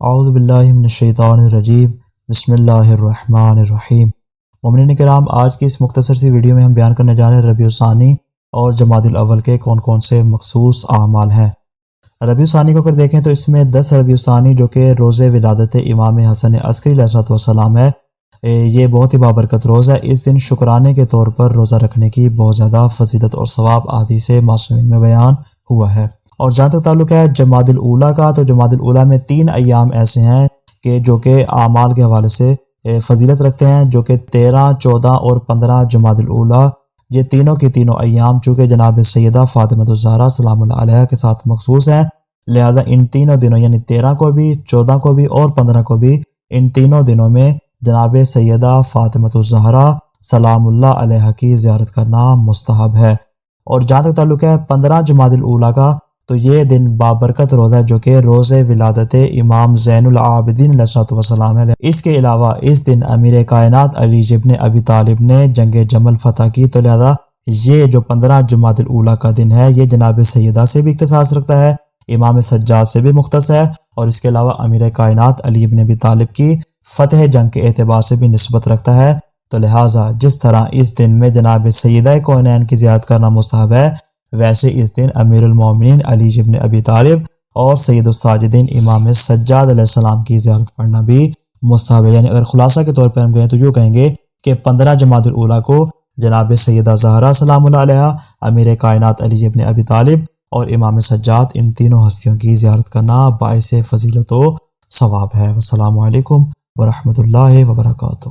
اعوذ باللہ من الشیطان الرجیم بسم اللہ الرحمن الرحیم۔ مومنین کرام، آج کی اس مختصر سی ویڈیو میں ہم بیان کرنے جا رہے ہیں ربیع الثانی اور جمادی الاول کے کون کون سے مخصوص اعمال ہیں۔ ربیع الثانی کو اگر دیکھیں تو اس میں 10 ربیع الثانی جو کہ روز ولادت امام حسن عسکری علیہ السلام ہے، یہ بہت ہی بابرکت روز ہے۔ اس دن شکرانے کے طور پر روزہ رکھنے کی بہت زیادہ فضیلت اور ثواب احادیث معصومین میں بیان ہوا ہے۔ اور جہاں تک تعلق ہے جمادی الاولیٰ کا، تو جمادی الاولیٰ میں 3 ایام ایسے ہیں کہ جو کہ اعمال کے حوالے سے فضیلت رکھتے ہیں، جو کہ 13، 14 اور 15 جمادی الاولیٰ، یہ تینوں کی تینوں ایام چونکہ جناب سیدہ فاطمہ الزہرا سلام اللہ علیہا کے ساتھ مخصوص ہیں، لہذا ان تینوں دنوں یعنی 13 کو بھی، 14 کو بھی اور 15 کو بھی، ان تینوں دنوں میں جناب سیدہ فاطمہ الزہرا سلام اللہ علیہا کی زیارت کرنا مستحب ہے۔ اور جہاں تک تعلق ہے 15 جمادی الاولیٰ کا، تو یہ دن بابرکت روزہ ہے جو کہ روز ولادت امام زین العابدین علیہ السلام ہے۔ اس کے علاوہ اس دن امیر کائنات علی ابن ابی طالب نے جنگ جمل فتح کی، تو لہذا یہ جو 15 جمادی الاولیٰ کا دن ہے یہ جناب سیدہ سے بھی اختصاص رکھتا ہے، امام سجاد سے بھی مختص ہے، اور اس کے علاوہ امیر کائنات علی ابن ابی طالب کی فتح جنگ کے اعتبار سے بھی نسبت رکھتا ہے۔ تو لہٰذا جس طرح اس دن میں جناب سیدہ کونین کی زیارت کرنا مستحب ہے، ویسے اس دن امیر المومنین علی ابن ابی طالب اور سید الساجدین امام سجاد علیہ السلام کی زیارت پڑھنا بھی مستحب ہے۔ یعنی اگر خلاصہ کے طور پر ہم کہیں تو یوں کہیں گے کہ 15 جمادی الاولیٰ کو جناب سیدہ زہرا سلام اللہ علیہا، امیر کائنات علی ابن ابی طالب اور امام سجاد، ان تینوں ہستیوں کی زیارت کرنا باعث فضیلت و ثواب ہے۔ والسلام علیکم ورحمۃ اللہ وبرکاتہ۔